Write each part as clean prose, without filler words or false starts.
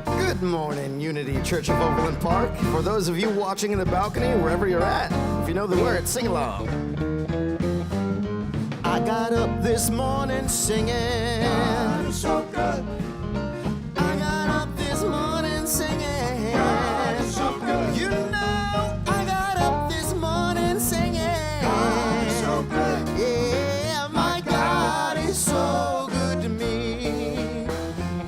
Good morning, Unity Church of Overland Park. For those of you watching in the balcony, wherever you're at, if you know the words, sing along. I got up this morning singing. God is so good. I got up this morning singing. God is so good. You know, I got up this morning singing. God is so good. Yeah, my God is so good to me.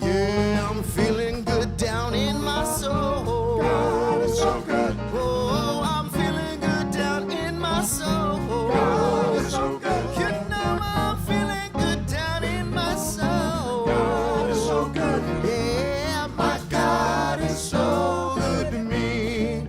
Yeah, I'm feeling good down in my soul. God is so good. Oh, I'm feeling good down in my soul. God is so good. You know I'm feeling good down in my soul. God is so good. Yeah, my God is so good to me.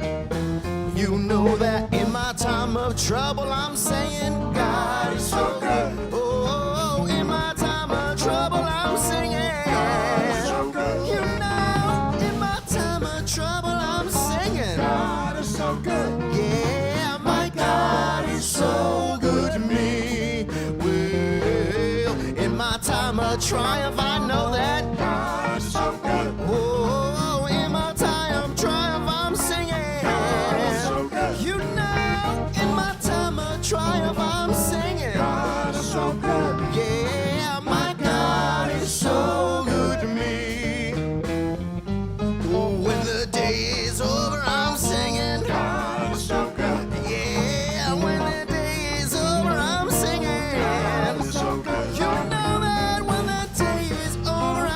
You know that in my time of trouble I'm saying God is so good. Oh, in my time of trouble I'm singing. God is so good. You know, in my time of trouble I'm singing. God is so good. Yeah, my God is so good to me. Well, in my time of triumph I know that God is so good. Oh, in my time of triumph I'm singing. God is so good. You know, in my time of triumph I'm singing. God is so good. Yeah, my God is so good to me. Oh, when the day is over I'm singing. God is so good. Yeah, when the day is over I'm singing. God is so good. You know that when the day is over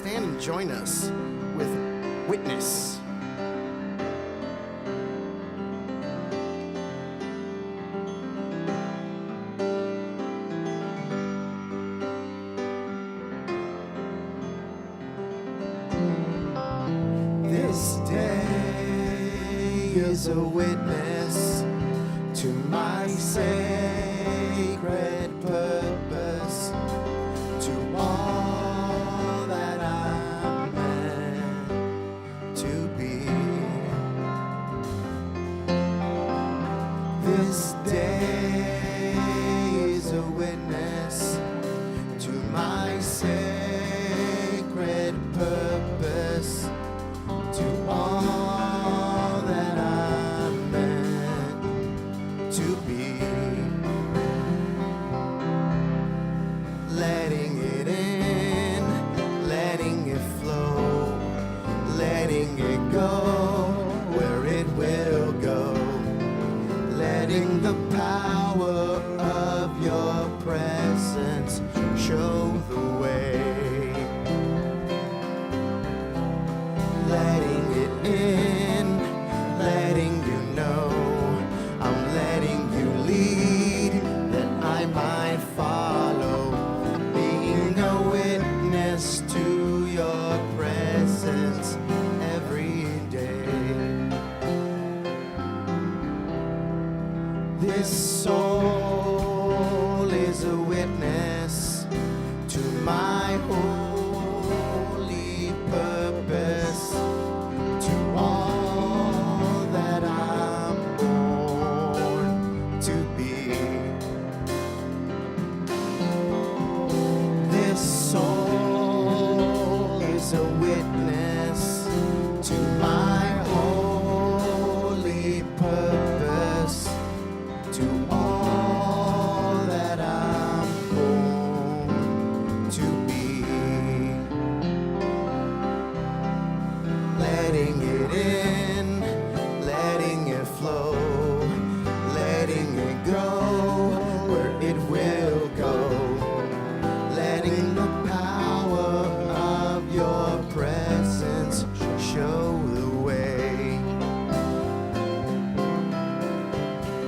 stand and join us with Witness. This day is a witness to my sacred purpose, to all that I'm meant to be. This day is a witness to my sacred purpose, to all that I'm meant to be. Letting it in, letting it flow, letting it go where it will go, letting the power of your presence show the way. Letting it in, letting you know, I'm letting you lead, that I might follow, being a witness to your presence every day. This soul is a witness to my holy purpose, to all that I'm born to be. This soul is a witness to my holy purpose, to all that I'm born to be. Letting it in, letting it flow, letting it go where it will go, letting the power of your presence show the way.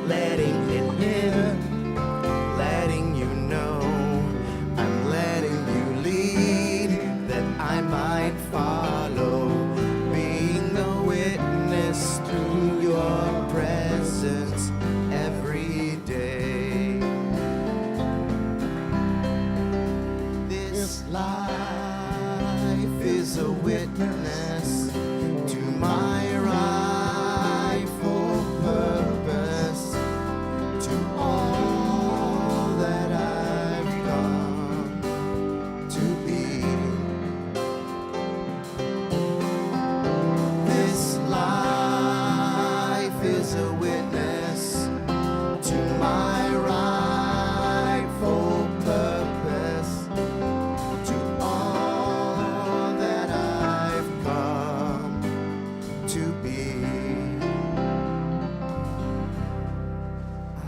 Letting it in, letting you know, I'm letting you lead, that I might follow, being a witness to your presence every day. This life is a witness to my rightful purpose, to all that I've come to be. This life is a witness to my rightful purpose, to all that I've come to be.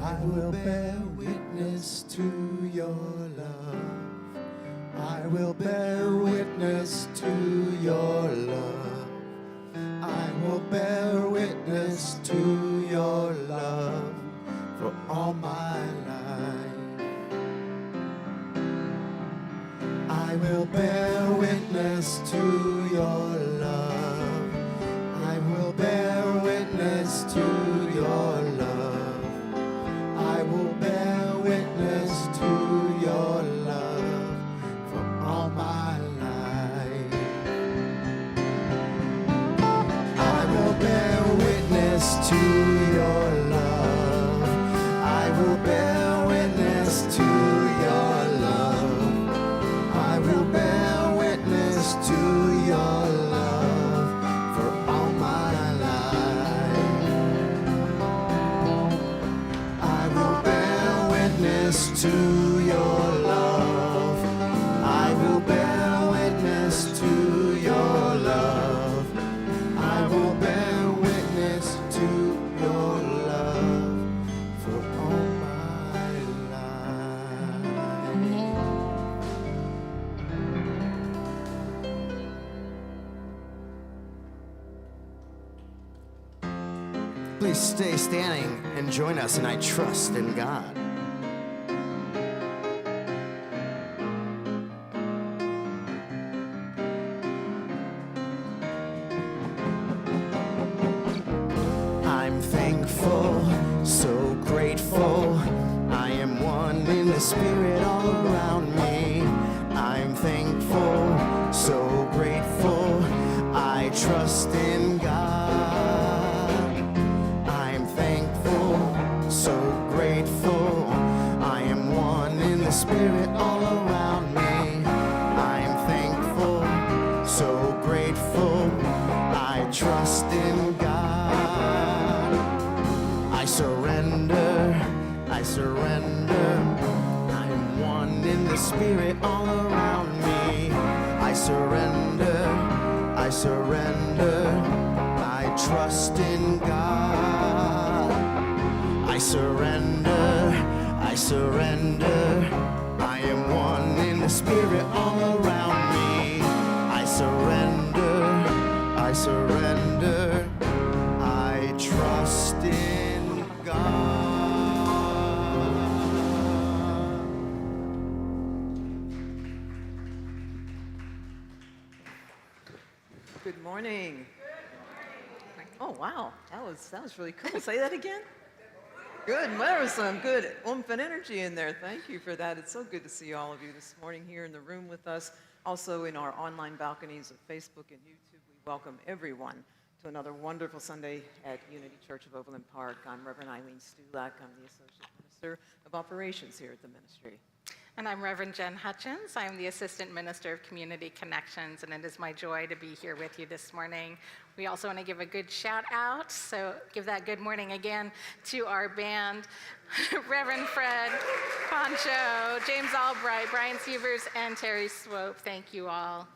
I will bear witness to your love. I will bear witness to your love. I will bear witness to your love for all my life. I will bear witness to your love. I will bear witness to your love. I will bear witness to your love for all my life. I will bear witness to your love. I will bear witness to your love. I will bear witness to your love for all my life. I will bear witness to your love. I will bear witness to your love. I will bear witness to your love for all my Please stay standing and join us in I Trust in God. I'm thankful, so grateful. I am one in the Spirit all around me. I'm thankful, so grateful. I trust in God. I'm thankful, so grateful. I am one in the Spirit all around me. I'm thankful, so grateful. I trust in God. I surrender, I surrender. I am one in the Spirit all around me. I surrender, I surrender. I trust in God. I surrender, I surrender. I am one in the Spirit all around me. I surrender, I surrender. I trust in God. Good morning. Oh, wow. That was really cool. Say that again. Good. There was some good oomph and energy in there. Thank you for that. It's so good to see all of you this morning here in the room with us. Also in our online balconies of Facebook and YouTube, we welcome everyone to another wonderful Sunday at Unity Church of Overland Park. I'm Reverend Eileen Stulak. I'm the Associate Minister of Operations here at the ministry. And I'm Reverend Jen Hutchins. I'm the Assistant Minister of Community Connections, and it is my joy to be here with you this morning. We also want to give a good shout out, so give that good morning again to our band, Reverend Fred Poncho, James Albright, Brian Sievers, and Terry Swope. Thank you all.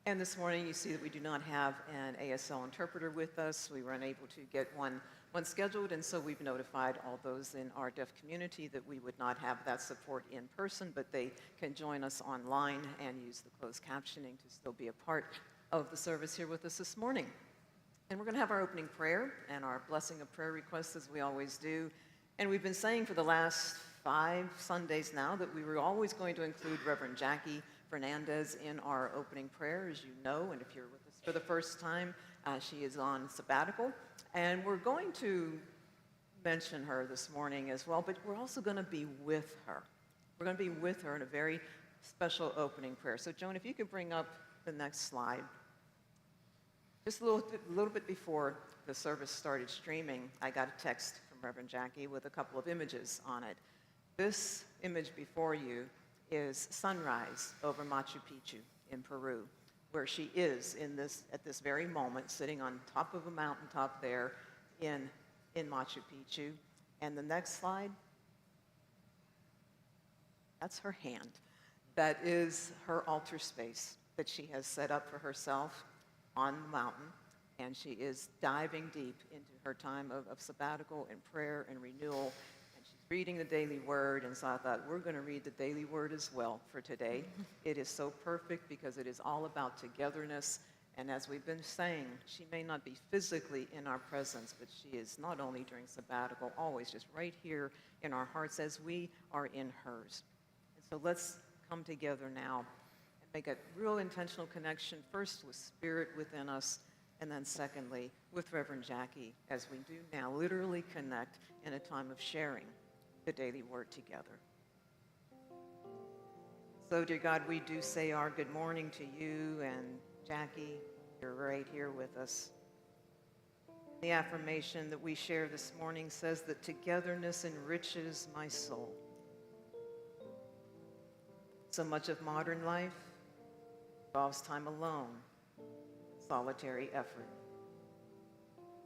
And this morning you see that we do not have an ASL interpreter with us. We were unable to get one scheduled, and so we've notified all those in our deaf community that we would not have that support in person, but they can join us online and use the closed captioning to still be a part of the service here with us this morning. And we're going to have our opening prayer and our blessing of prayer requests as we always do. And we've been saying for the last 5 Sundays now that we were always going to include Reverend Jackie Fernandez in our opening prayer, as you know, and if you're with us for the first time, she is on sabbatical. And we're going to mention her this morning as well, but we're also going to be with her. We're going to be with her in a very special opening prayer. So, Joan, if you could bring up the next slide. Just a little bit before the service started streaming, I got a text from Reverend Jackie with a couple of images on it. This image before you is sunrise over Machu Picchu in Peru, where she is at this very moment, sitting on top of a mountaintop there in Machu Picchu. And the next slide, that's her hand. That is her altar space that she has set up for herself on the mountain, and she is diving deep into her time of sabbatical and prayer and renewal. Reading the daily word, and so I thought we're going to read the daily word as well for today. It is so perfect because it is all about togetherness, and as we've been saying, she may not be physically in our presence, but she is not only during sabbatical, always just right here in our hearts as we are in hers. And so let's come together now and make a real intentional connection, first with Spirit within us, and then secondly with Reverend Jackie, as we do now literally connect in a time of sharing the daily word together. So, dear God, we do say our good morning to you, and Jackie, you're right here with us. The affirmation that we share this morning says that togetherness enriches my soul. So much of modern life involves time alone, solitary effort.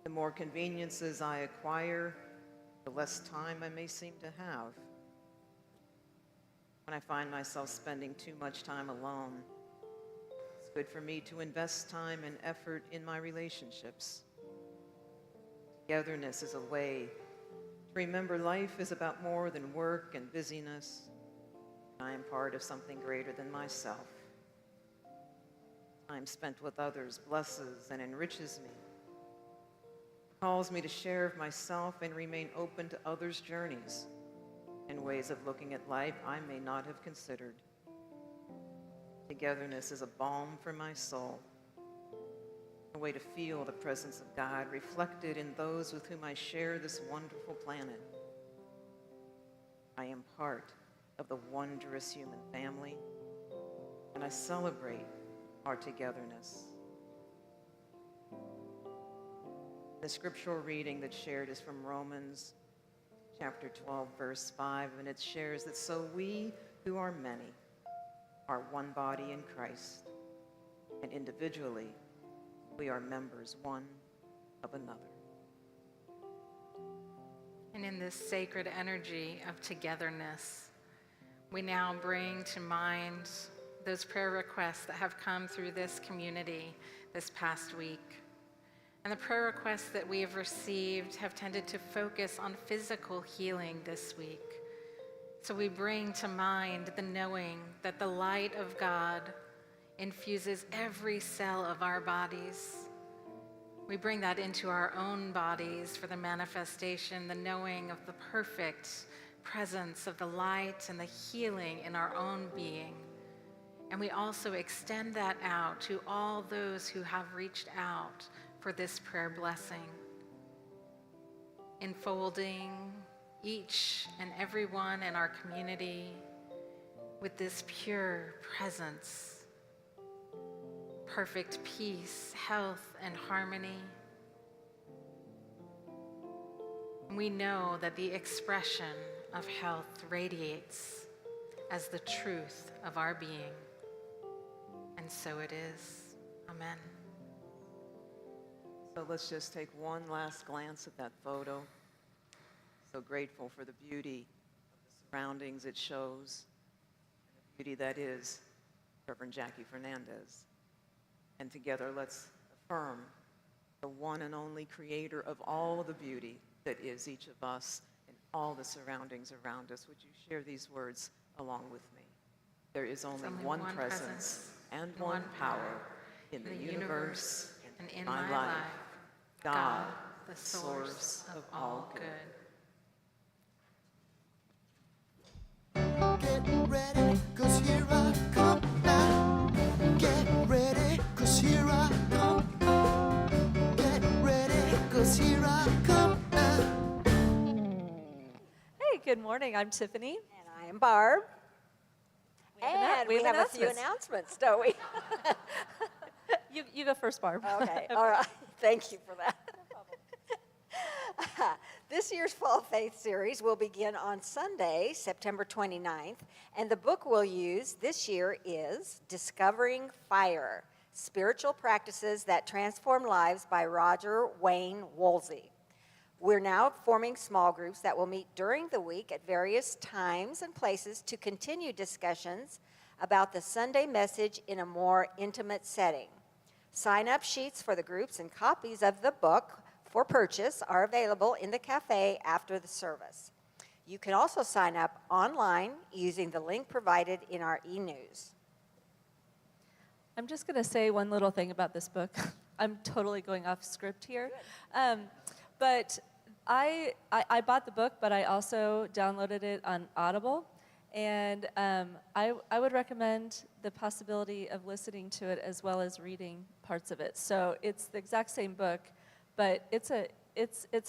The more conveniences I acquire, the less time I may seem to have. When I find myself spending too much time alone, it's good for me to invest time and effort in my relationships. Togetherness is a way to remember life is about more than work and busyness. I am part of something greater than myself. Time spent with others blesses and enriches me. calls me to share of myself and remain open to others' journeys and ways of looking at life I may not have considered. Togetherness is a balm for my soul, a way to feel the presence of God reflected in those with whom I share this wonderful planet. I am part of the wondrous human family, and I celebrate our togetherness. The scriptural reading that's shared is from Romans chapter 12, verse 5, and it shares that so we who are many are one body in Christ, and individually we are members one of another. And in this sacred energy of togetherness, we now bring to mind those prayer requests that have come through this community this past week. And the prayer requests that we have received have tended to focus on physical healing this week. So we bring to mind the knowing that the light of God infuses every cell of our bodies. We bring that into our own bodies for the manifestation, the knowing of the perfect presence of the light and the healing in our own being. And we also extend that out to all those who have reached out for this prayer blessing, enfolding each and every one in our community with this pure presence, perfect peace, health, and harmony. We know that the expression of health radiates as the truth of our being. And so it is. Amen. So let's just take one last glance at that photo. So grateful for the beauty of the surroundings it shows, and the beauty that is Reverend Jackie Fernandez. And together let's affirm the one and only creator of all the beauty that is each of us and all the surroundings around us. Would you share these words along with me? There is only one presence and one power in the universe and in my life. God, the source of all good. Get ready, 'cause here I come now. Get ready, 'cause here I come. Get ready, 'cause here I come now. Hey, good morning. I'm Tiffany. And I am Barb. And We have a few announcements, don't we? You go first, Barb. Okay, all right. Thank you for that. This year's Fall Faith series will begin on Sunday, September 29th, and the book we'll use this year is Discovering Fire, Spiritual Practices That Transform Lives by Roger Wayne Woolsey. We're now forming small groups that will meet during the week at various times and places to continue discussions about the Sunday message in a more intimate setting. Sign-up sheets for the groups and copies of the book for purchase are available in the cafe after the service. You can also sign up online using the link provided in our e-news. I'm just going to say one little thing about this book. I'm totally going off script here. But I bought the book, but I also downloaded it on Audible. And I would recommend the possibility of listening to it as well as reading parts of it. So it's the exact same book, but it's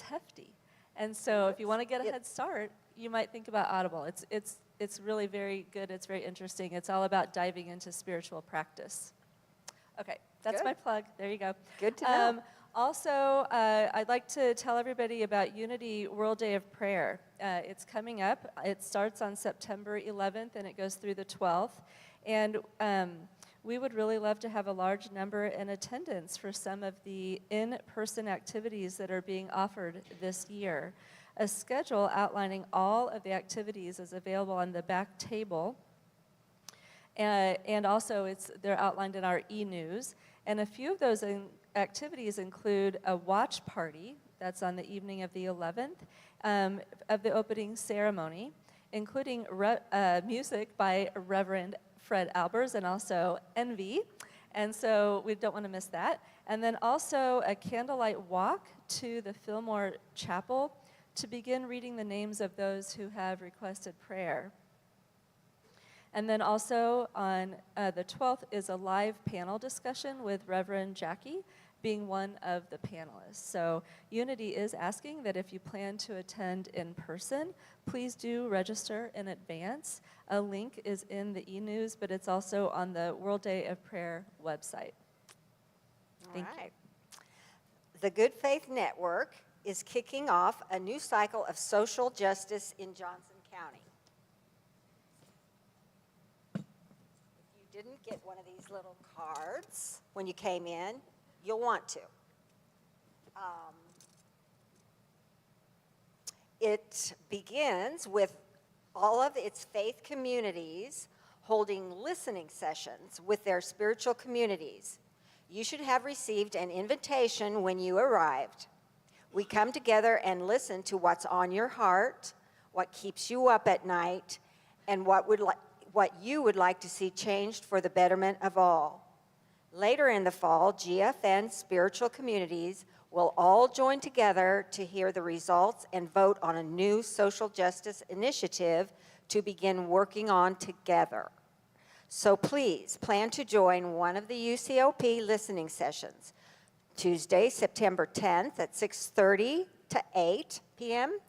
hefty. And so if you want to get a head start, you might think about Audible. It's really very good. It's very interesting. It's all about diving into spiritual practice. Okay, that's my plug. There you go. Good to know. Also, I'd like to tell everybody about Unity World Day of Prayer. It's coming up. It starts on September 11th, and it goes through the 12th. And we would really love to have a large number in attendance for some of the in-person activities that are being offered this year. A schedule outlining all of the activities is available on the back table. And also, they're outlined in our e-news. And a few of those activities include a watch party, that's on the evening of the 11th, of the opening ceremony, including music by Reverend Fred Albers and also Envy. And so we don't want to miss that. And then also a candlelight walk to the Fillmore Chapel to begin reading the names of those who have requested prayer. And then also on the 12th is a live panel discussion with Reverend Jackie being one of the panelists. So Unity is asking that if you plan to attend in person, please do register in advance. A link is in the e-news, but it's also on the World Day of Prayer website. Thank you. The Good Faith Network is kicking off a new cycle of social justice in Johnson County. If you didn't get one of these little cards when you came in, you'll want to. It begins with all of its faith communities holding listening sessions with their spiritual communities. You should have received an invitation when you arrived. We come together and listen to what's on your heart, what keeps you up at night, and what you would like to see changed for the betterment of all. Later in the fall, GFN spiritual communities will all join together to hear the results and vote on a new social justice initiative to begin working on together. So please plan to join one of the UCOP listening sessions, Tuesday, September 10th at 6:30 to 8 p.m.,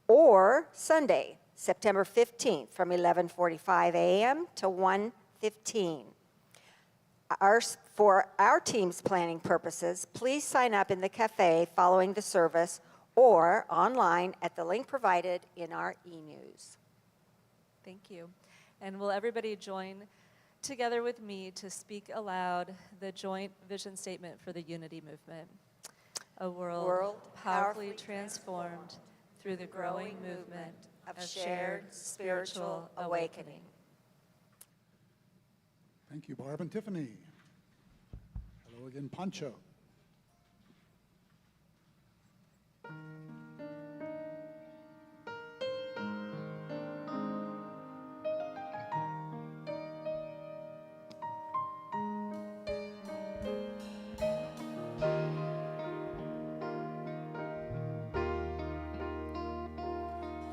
or Sunday, September 15th from 11:45 a.m. to 1:15. For our team's planning purposes, please sign up in the cafe following the service or online at the link provided in our e-news. Thank you. And will everybody join together with me to speak aloud the joint vision statement for the Unity movement? A world powerfully transformed through the growing movement of shared spiritual awakening. Thank you, Barb and Tiffany. Hello again, Pancho.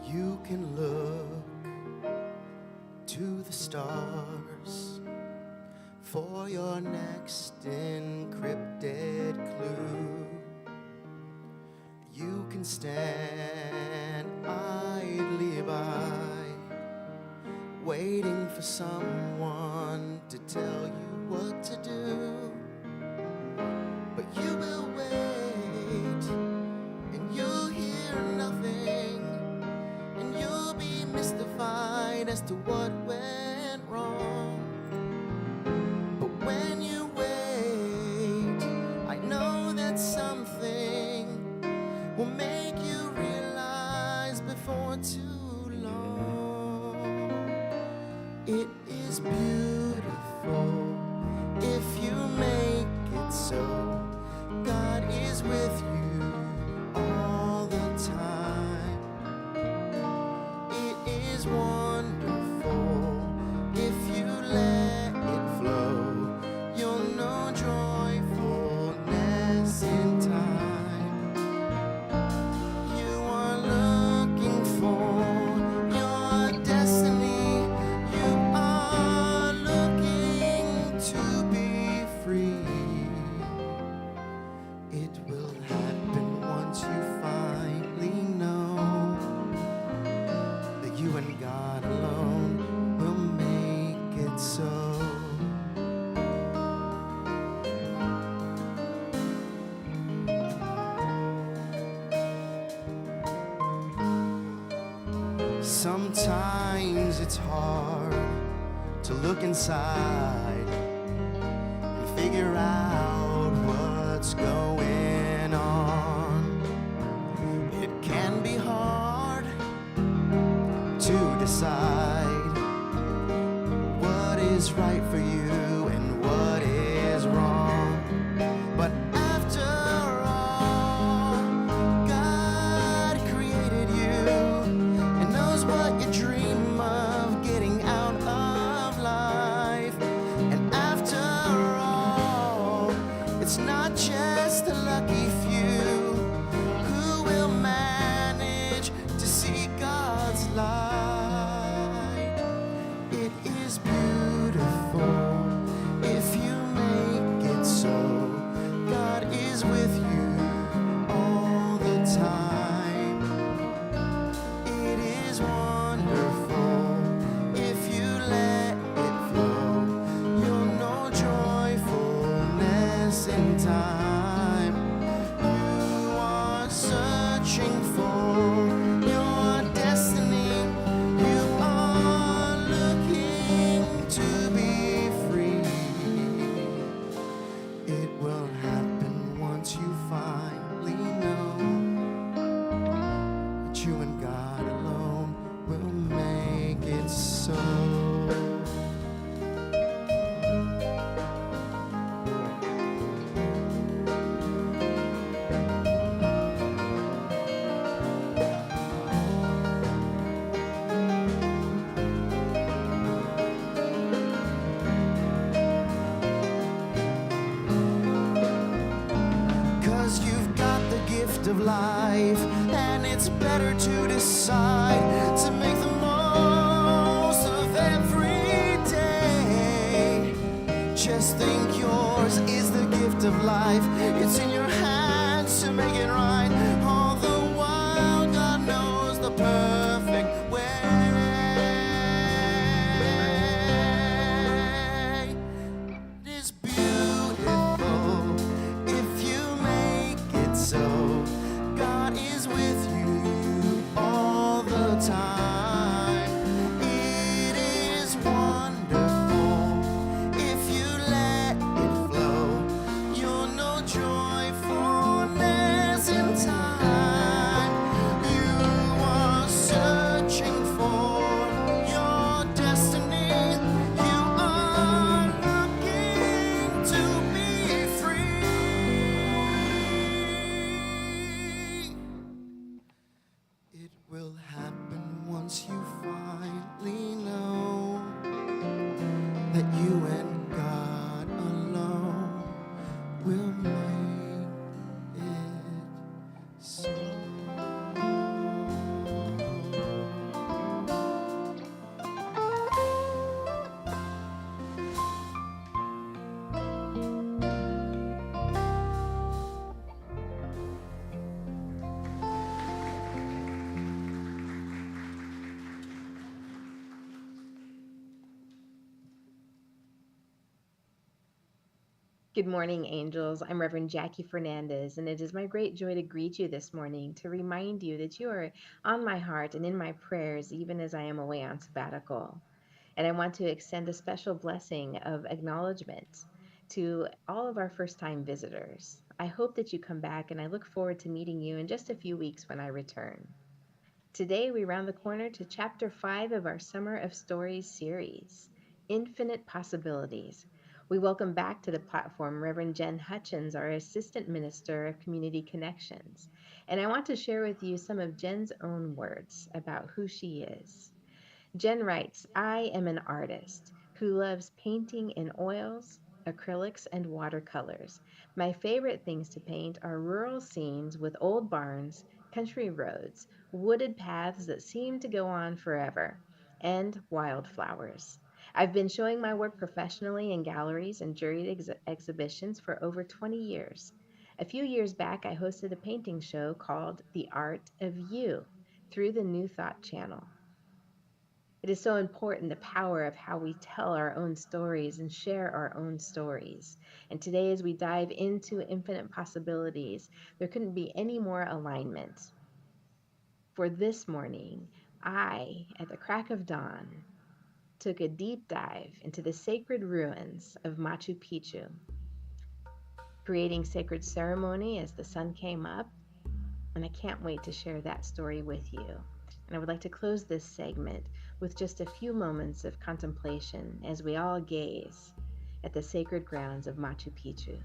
You can look to the stars for your next encrypted clue. You can stand idly by, waiting for someone to tell you what to do. But you will wait, and you'll hear nothing, and you'll be mystified as to what went wrong. But when you wait, I know that something will make you realize before too long. It is beautiful if you make it so. God is with you all the time. It is wonderful if you let it flow. You'll know joyfulness in time. You are looking for your destiny. You are looking to be free. It will happen once you finally know that you and God alone will make it so. Sometimes it's hard to look inside and figure out what's going on. It can be hard to decide what is right for you and what is wrong. But after all, God created you and knows what you dream of getting out of life. And after all, It's not just a lucky few who will manage to see God's light. It is beautiful if you make it so. God is with you all the time. It is wonderful if you let it flow. You'll know joyfulness in time. You are searching for your destiny. You are looking to be free. It will happen once you finally know that you and God alone will make it so. 'Cause you've got the gift of life, and it's better to decide to make the most of every day. Just think yours is the gift of life. It's in your hands to make it right. All the while, God knows the perfect way. It is beautiful if you make it so. God is with you all the time. It is wonderful if you let it flow. You'll know joyfulness in time. You are searching for your destiny. You are looking to be free. It will happen once you finally know that you and God alone will make it so. Good morning, angels. I'm Reverend Jackie Fernandez, and it is my great joy to greet you this morning to remind you that you are on my heart and in my prayers, even as I am away on sabbatical. And I want to extend a special blessing of acknowledgement to all of our first-time visitors. I hope that you come back, and I look forward to meeting you in just a few weeks when I return. Today, we round the corner to Chapter 5 of our Summer of Stories series, Infinite Possibilities. We welcome back to the platform Reverend Jen Hutchins, our Assistant Minister of Community Connections. And I want to share with you some of Jen's own words about who she is. Jen writes, I am an artist who loves painting in oils, acrylics, and watercolors. My favorite things to paint are rural scenes with old barns, country roads, wooded paths that seem to go on forever, and wildflowers. I've been showing my work professionally in galleries and juried exhibitions for over 20 years. A few years back, I hosted a painting show called The Art of You through the New Thought channel. It is so important, the power of how we tell our own stories and share our own stories. And today, as we dive into infinite possibilities, there couldn't be any more alignment. For this morning, I, at the crack of dawn, took a deep dive into the sacred ruins of Machu Picchu, creating sacred ceremony as the sun came up, and I can't wait to share that story with you. And I would like to close this segment with just a few moments of contemplation as we all gaze at the sacred grounds of Machu Picchu.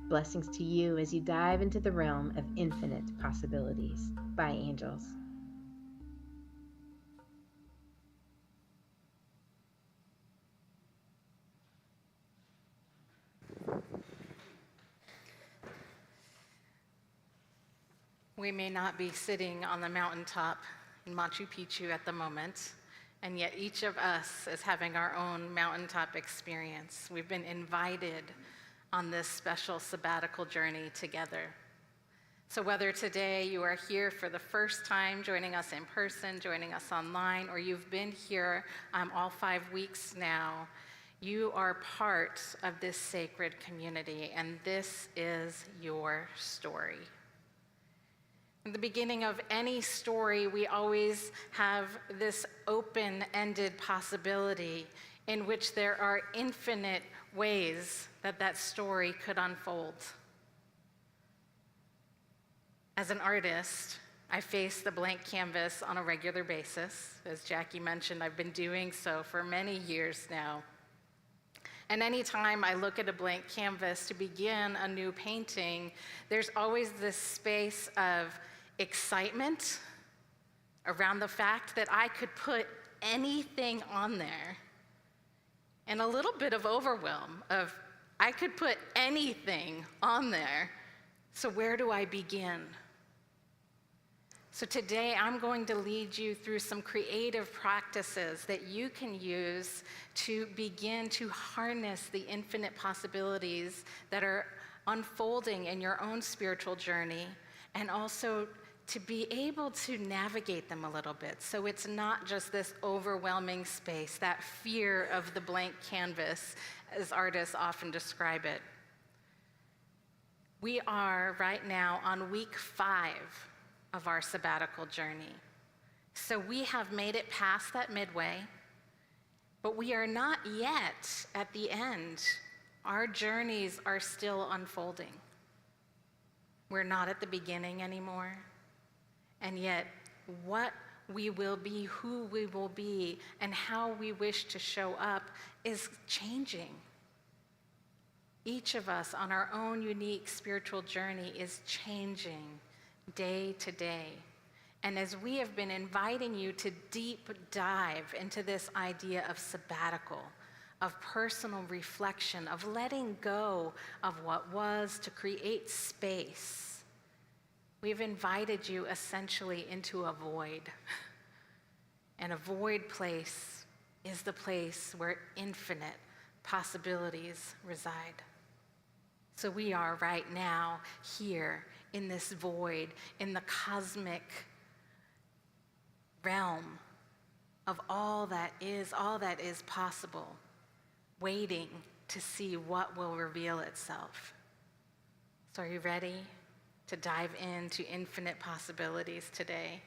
Blessings to you as you dive into the realm of infinite possibilities. Bye, angels. We may not be sitting on the mountaintop in Machu Picchu at the moment, and yet each of us is having our own mountaintop experience. We've been invited on this special sabbatical journey together. So whether today you are here for the first time, joining us in person, joining us online, or you've been here all 5 weeks now, you are part of this sacred community, and this is your story. At the beginning of any story, we always have this open-ended possibility in which there are infinite ways that that story could unfold. As an artist, I face the blank canvas on a regular basis. As Jackie mentioned, I've been doing so for many years now. And anytime I look at a blank canvas to begin a new painting, there's always this space of excitement around the fact that I could put anything on there, and a little bit of overwhelm of I could put anything on there, so where do I begin? So today I'm going to lead you through some creative practices that you can use to begin to harness the infinite possibilities that are unfolding in your own spiritual journey, and also to be able to navigate them a little bit. So it's not just this overwhelming space, that fear of the blank canvas, as artists often describe it. We are right now on week 5 of our sabbatical journey. So we have made it past that midway, but we are not yet at the end. Our journeys are still unfolding. We're not at the beginning anymore. And yet, what we will be, who we will be, and how we wish to show up is changing. Each of us on our own unique spiritual journey is changing day to day. And as we have been inviting you to deep dive into this idea of sabbatical, of personal reflection, of letting go of what was to create space, we've invited you essentially into a void. And a void place is the place where infinite possibilities reside. So we are right now here in this void, in the cosmic realm of all that is possible, waiting to see what will reveal itself. So are you ready to dive into infinite possibilities today?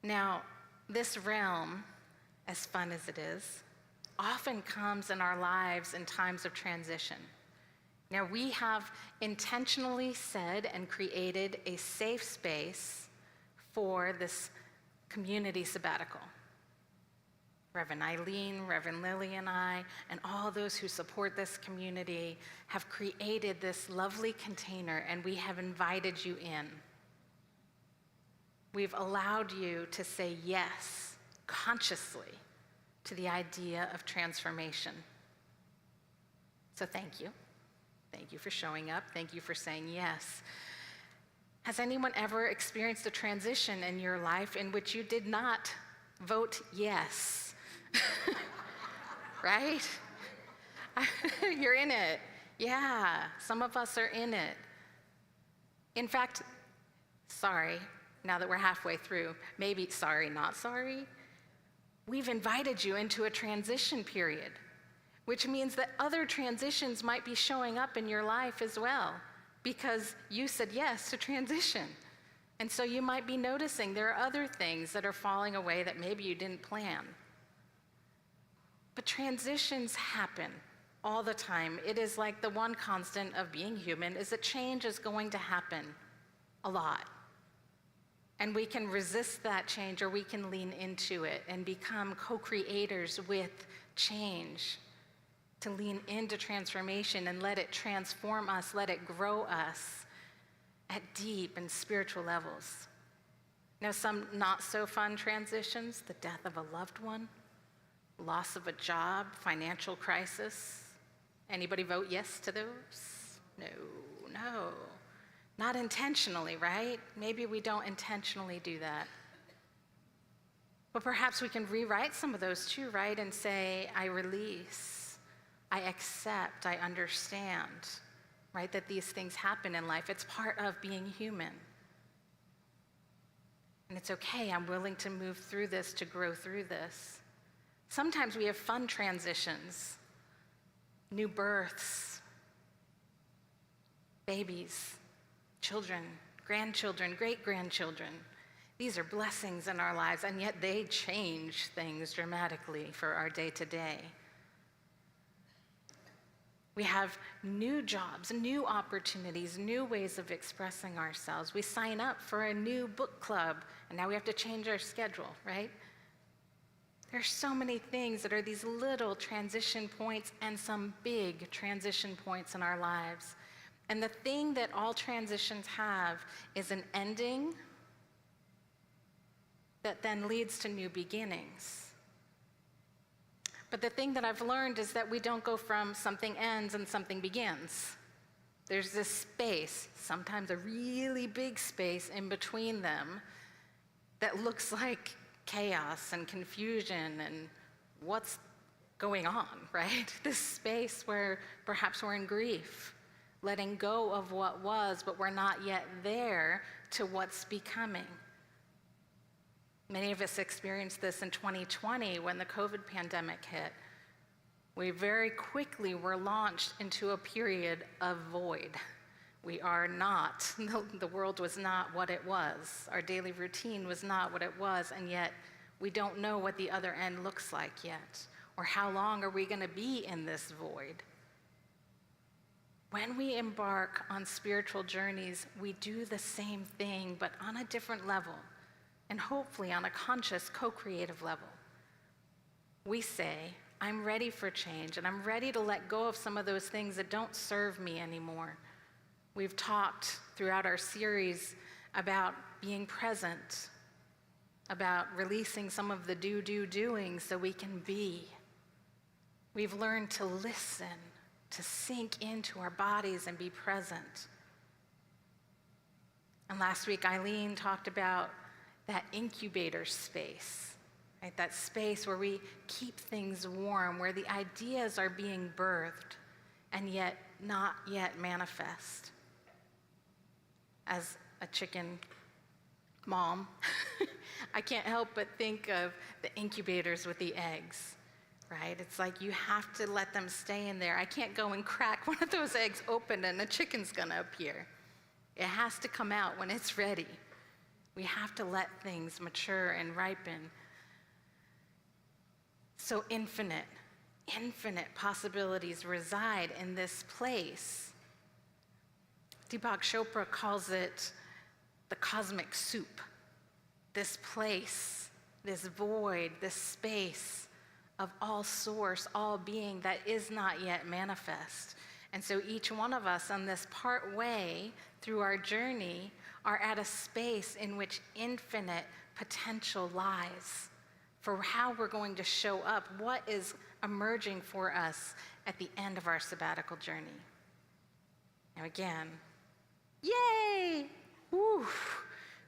Now, this realm, as fun as it is, often comes in our lives in times of transition. Now, we have intentionally said and created a safe space for this community sabbatical. Reverend Eileen, Reverend Lily, and I, and all those who support this community have created this lovely container, and we have invited you in. We've allowed you to say yes consciously to the idea of transformation. So thank you. Thank you for showing up. Thank you for saying yes. Has anyone ever experienced a transition in your life in which you did not vote yes? Right? You're in it. Yeah, some of us are in it. In fact, sorry, now that we're halfway through, maybe sorry, not sorry, we've invited you into a transition period, which means that other transitions might be showing up in your life as well, because you said yes to transition. And so you might be noticing there are other things that are falling away that maybe you didn't plan. But transitions happen all the time. It is like the one constant of being human is that change is going to happen a lot. And we can resist that change, or we can lean into it and become co-creators with change, to lean into transformation and let it transform us, let it grow us at deep and spiritual levels. Now, some not so fun transitions, the death of a loved one, loss of a job, financial crisis. Anybody vote yes to those? No, no. Not intentionally, right? Maybe we don't intentionally do that. But perhaps we can rewrite some of those too, right? And say, I release, I accept, I understand, right? That these things happen in life. It's part of being human. And it's okay, I'm willing to move through this, to grow through this. Sometimes we have fun transitions, new births, babies, children, grandchildren, great-grandchildren. These are blessings in our lives, and yet they change things dramatically for our day-to-day. We have new jobs, new opportunities, new ways of expressing ourselves. We sign up for a new book club, and now we have to change our schedule, right? There's so many things that are these little transition points and some big transition points in our lives. And the thing that all transitions have is an ending that then leads to new beginnings. But the thing that I've learned is that we don't go from something ends and something begins. There's this space, sometimes a really big space in between them that looks like chaos and confusion and what's going on, right? This space where perhaps we're in grief, letting go of what was, but we're not yet there to what's becoming. Many of us experienced this in 2020 when the COVID pandemic hit. We very quickly were launched into a period of void. We are not, the world was not what it was. Our daily routine was not what it was, and yet we don't know what the other end looks like yet, or how long are we going to be in this void. When we embark on spiritual journeys, we do the same thing, but on a different level. And hopefully on a conscious, co-creative level. We say, I'm ready for change, and I'm ready to let go of some of those things that don't serve me anymore. We've talked throughout our series about being present, about releasing some of the doing so we can be. We've learned to listen, to sink into our bodies and be present. And last week, Eileen talked about that incubator space, right? That space where we keep things warm, where the ideas are being birthed and yet not yet manifest. As a chicken mom, I can't help but think of the incubators with the eggs, right? It's like you have to let them stay in there. I can't go and crack one of those eggs open and a chicken's gonna appear. It has to come out when it's ready. We have to let things mature and ripen. So infinite possibilities reside in this place. Deepak Chopra calls it the cosmic soup. This place, this void, this space of all source, all being that is not yet manifest. And so each one of us on this part way through our journey are at a space in which infinite potential lies for how we're going to show up, what is emerging for us at the end of our sabbatical journey. Now again, yay! Woo!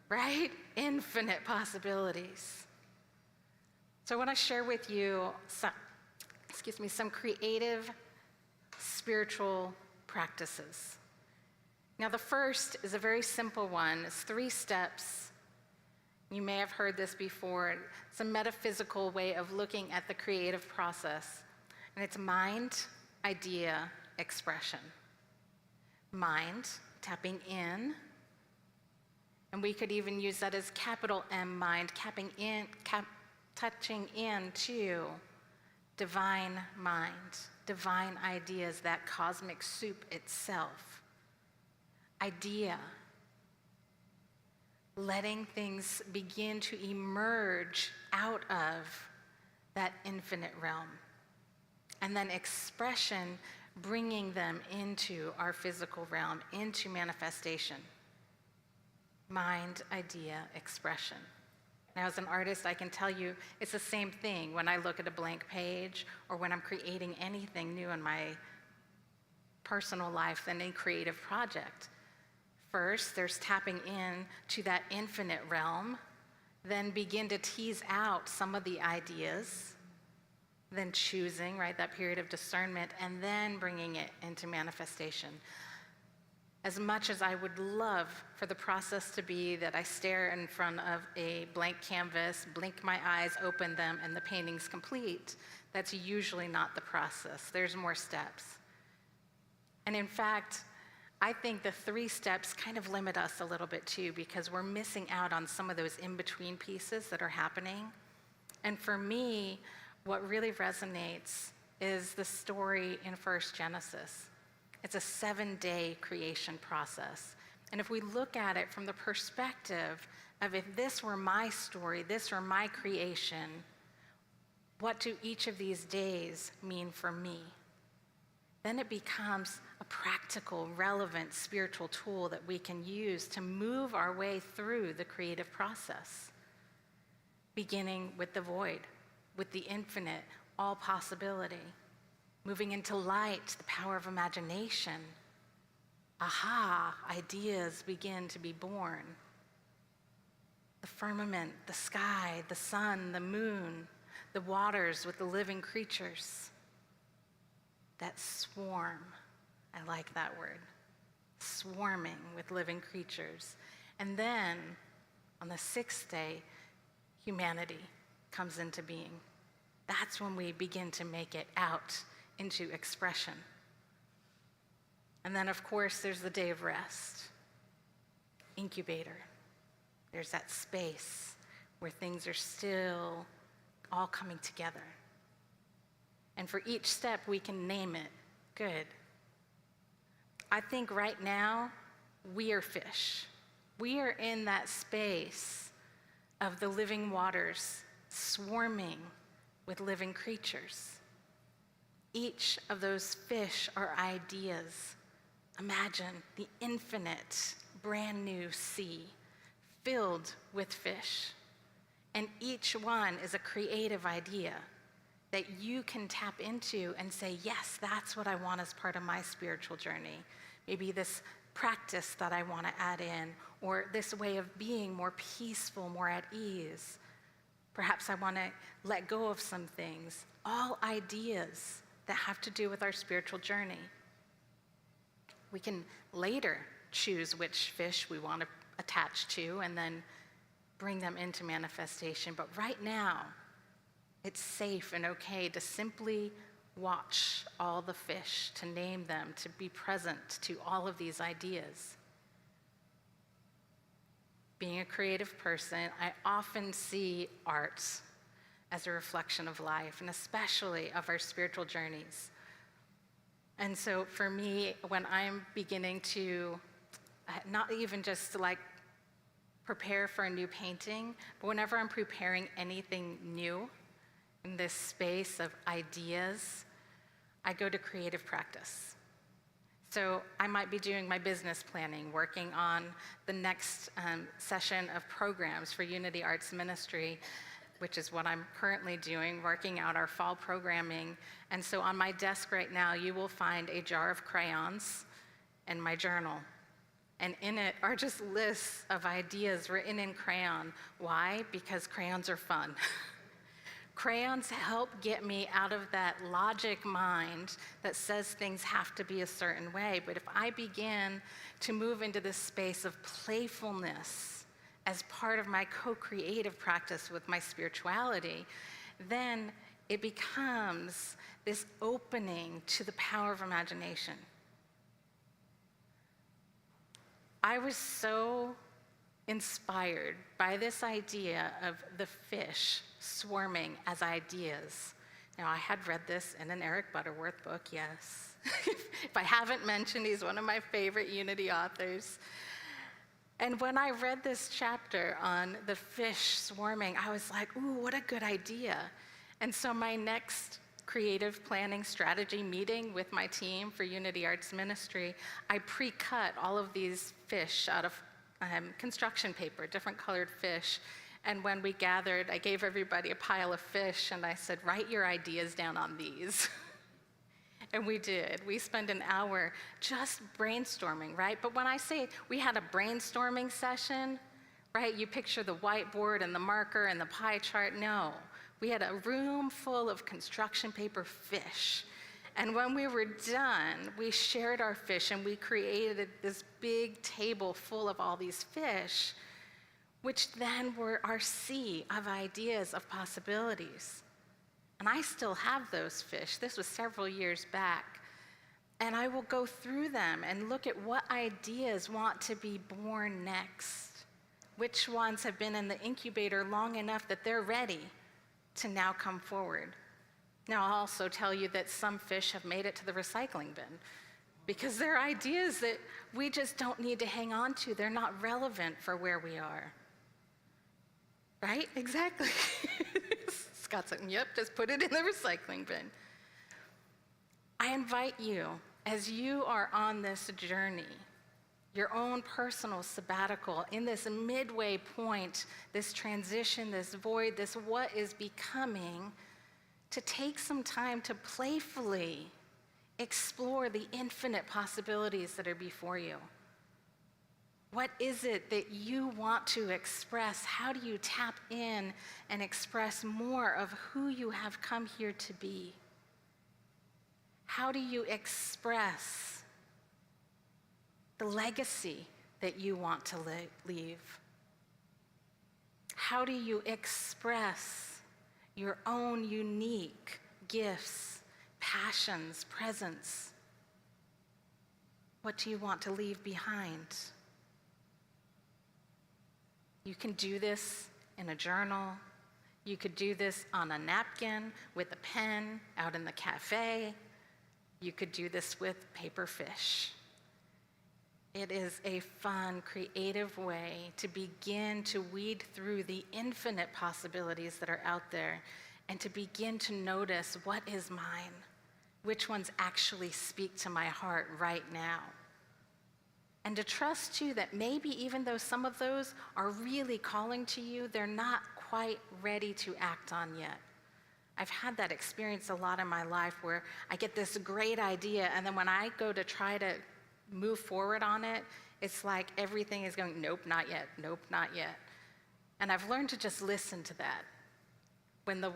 Right? Infinite possibilities. So I want to share with you some creative spiritual practices. Now, the first is a very simple one. It's 3 steps. You may have heard this before. It's a metaphysical way of looking at the creative process. And it's mind, idea, expression. Mind, tapping in. And we could even use that as capital M, mind, touching into divine mind, divine ideas, that cosmic soup itself. Idea, letting things begin to emerge out of that infinite realm. And then expression, bringing them into our physical realm, into manifestation. Mind, idea, expression. Now, as an artist, I can tell you it's the same thing when I look at a blank page or when I'm creating anything new in my personal life than a creative project. First, there's tapping in to that infinite realm, then begin to tease out some of the ideas, then choosing, right, that period of discernment, and then bringing it into manifestation. As much as I would love for the process to be that I stare in front of a blank canvas, blink my eyes, open them, and the painting's complete, that's usually not the process. There's more steps. And in fact, I think the 3 steps kind of limit us a little bit too, because we're missing out on some of those in-between pieces that are happening. And for me, what really resonates is the story in First Genesis. It's a 7-day creation process. And if we look at it from the perspective of if this were my story, this were my creation, what do each of these days mean for me? Then it becomes a practical, relevant spiritual tool that we can use to move our way through the creative process, beginning with the void, with the infinite, all possibility, moving into light, the power of imagination. Aha, ideas begin to be born. The firmament, the sky, the sun, the moon, the waters with the living creatures. That swarm, I like that word, swarming with living creatures. And then on the 6th day, humanity comes into being. That's when we begin to make it out into expression. And then, of course, there's the day of rest, incubator. There's that space where things are still all coming together. And for each step, we can name it good. I think right now, we are fish. We are in that space of the living waters swarming with living creatures. Each of those fish are ideas. Imagine the infinite, brand new sea filled with fish. And each one is a creative idea that you can tap into and say, yes, that's what I want as part of my spiritual journey. Maybe this practice that I want to add in, or this way of being more peaceful, more at ease. Perhaps I want to let go of some things. All ideas that have to do with our spiritual journey. We can later choose which fish we want to attach to and then bring them into manifestation. But right now, it's safe and okay to simply watch all the fish, to name them, to be present to all of these ideas. Being a creative person, I often see art as a reflection of life, and especially of our spiritual journeys. And so for me, when I'm beginning to, not even just to like prepare for a new painting, but whenever I'm preparing anything new in this space of ideas, I go to creative practice. So I might be doing my business planning, working on the next session of programs for Unity Arts Ministry, which is what I'm currently doing, working out our fall programming. And so on my desk right now, you will find a jar of crayons and my journal. And in it are just lists of ideas written in crayon. Why? Because crayons are fun. Crayons help get me out of that logic mind that says things have to be a certain way. But if I begin to move into this space of playfulness as part of my co-creative practice with my spirituality, then it becomes this opening to the power of imagination. I was so inspired by this idea of the fish swarming as ideas. Now, I had read this in an Eric Butterworth book, yes. If I haven't mentioned, he's one of my favorite Unity authors. And when I read this chapter on the fish swarming, I was like, ooh, what a good idea. And so my next creative planning strategy meeting with my team for Unity Arts Ministry, I pre-cut all of these fish out of construction paper, different colored fish. And when we gathered, I gave everybody a pile of fish and I said, write your ideas down on these. And we did. We spent an hour just brainstorming, right? But when I say we had a brainstorming session, right, you picture the whiteboard and the marker and the pie chart. No, we had a room full of construction paper fish. And when we were done, we shared our fish and we created this big table full of all these fish, which then were our sea of ideas, of possibilities. And I still have those fish. This was several years back. And I will go through them and look at what ideas want to be born next. Which ones have been in the incubator long enough that they're ready to now come forward. Now, I'll also tell you that some fish have made it to the recycling bin because they're ideas that we just don't need to hang on to. They're not relevant for where we are. Right? Exactly. Scott's like, yep, just put it in the recycling bin. I invite you, as you are on this journey, your own personal sabbatical, in this midway point, this transition, this void, this what is becoming, to take some time to playfully explore the infinite possibilities that are before you. What is it that you want to express? How do you tap in and express more of who you have come here to be? How do you express the legacy that you want to leave? How do you express your own unique gifts, passions, presence? What do you want to leave behind? You can do this in a journal. You could do this on a napkin with a pen out in the cafe. You could do this with paper fish. It is a fun, creative way to begin to weed through the infinite possibilities that are out there and to begin to notice what is mine, which ones actually speak to my heart right now. And to trust too that maybe even though some of those are really calling to you, they're not quite ready to act on yet. I've had that experience a lot in my life where I get this great idea, and then when I go to try to move forward on it, it's like everything is going, nope, not yet, nope, not yet. And I've learned to just listen to that. When the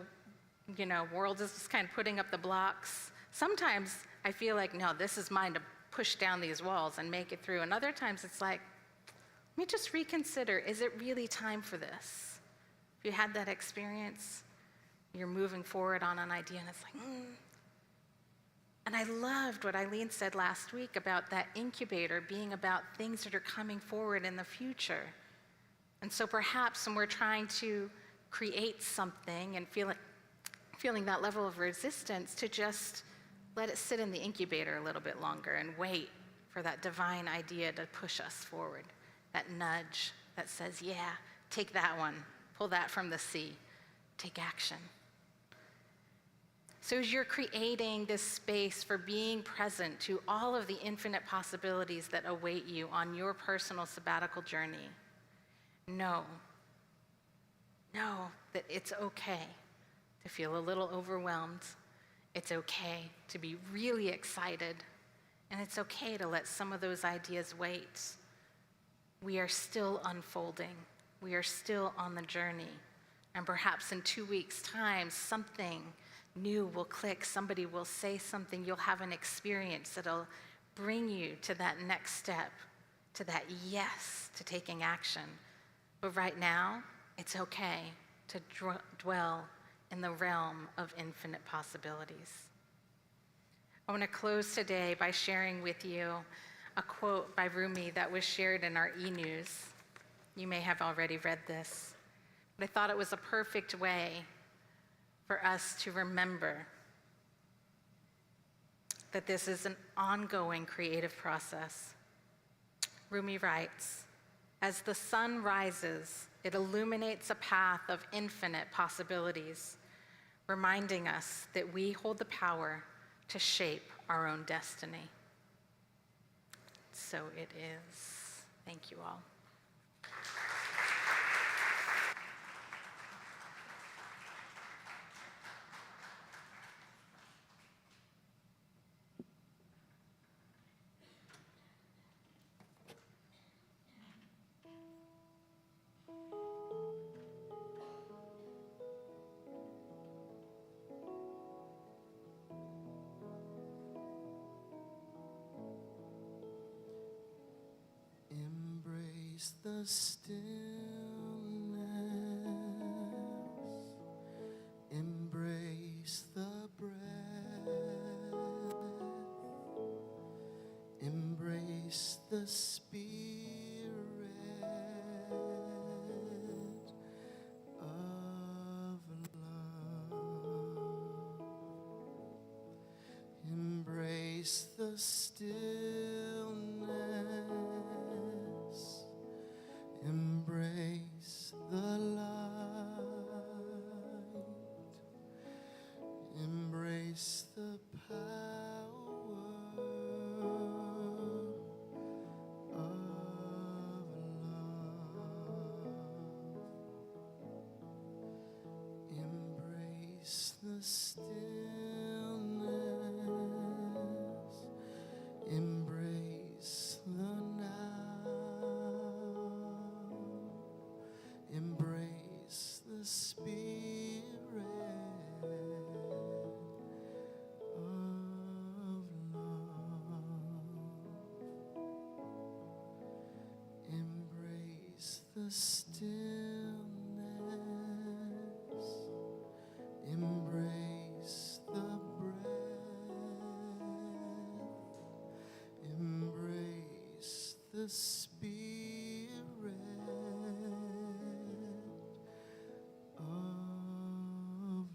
world is just kind of putting up the blocks, sometimes I feel like, no, this is mine to push down these walls and make it through. And other times it's like, let me just reconsider, is it really time for this? If you had that experience, you're moving forward on an idea and it's like, And I loved what Eileen said last week about that incubator being about things that are coming forward in the future. And so perhaps when we're trying to create something and feeling that level of resistance, to just let it sit in the incubator a little bit longer and wait for that divine idea to push us forward, that nudge that says, yeah, take that one, pull that from the sea, take action. So as you're creating this space for being present to all of the infinite possibilities that await you on your personal sabbatical journey, know that it's okay to feel a little overwhelmed. It's okay to be really excited. And it's okay to let some of those ideas wait. We are still unfolding. We are still on the journey. And perhaps in 2 weeks' time, something new will click. Somebody will say something. You'll have an experience that'll bring you to that next step, to that yes, to taking action. But right now, it's okay to dwell in the realm of infinite possibilities. I want to close today by sharing with you a quote by Rumi that was shared in our e-news. You may have already read this, but I thought it was a perfect way for us to remember that this is an ongoing creative process. Rumi writes, "As the sun rises, it illuminates a path of infinite possibilities, reminding us that we hold the power to shape our own destiny." So it is. Thank you all. Embrace the stillness. Embrace the breath. Embrace the Spirit of love. Embrace the stillness. Embrace the light. Embrace the power of love. Embrace the stillness. Embrace the now. Embrace the Spirit of love. Embrace the stillness. Embrace the breath. Embrace the Spirit of love.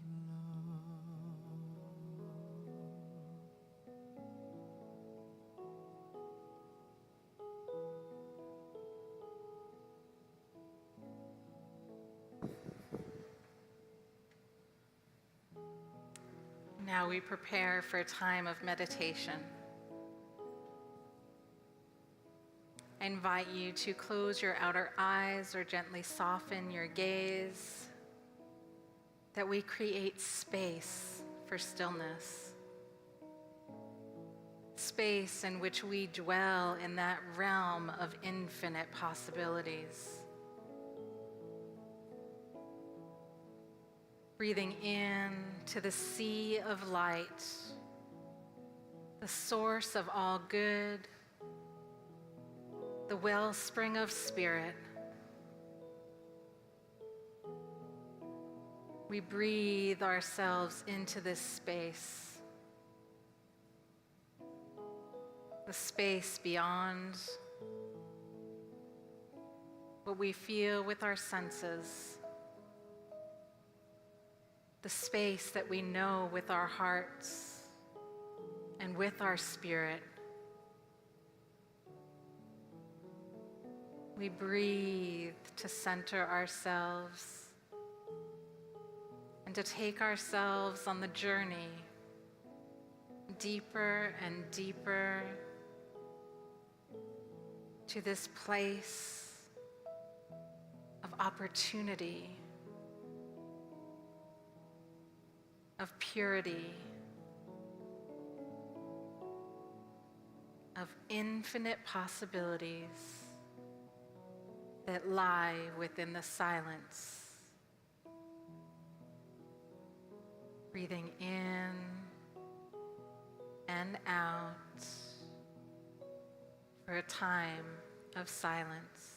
Now we prepare for a time of meditation. I invite you to close your outer eyes or gently soften your gaze, that we create space for stillness. Space in which we dwell in that realm of infinite possibilities. Breathing in to the sea of light, the source of all good, the wellspring of spirit. We breathe ourselves into this space, the space beyond what we feel with our senses, the space that we know with our hearts and with our spirit. We breathe to center ourselves and to take ourselves on the journey deeper and deeper to this place of opportunity, of purity, of infinite possibilities that lie within the silence. Breathing in and out for a time of silence.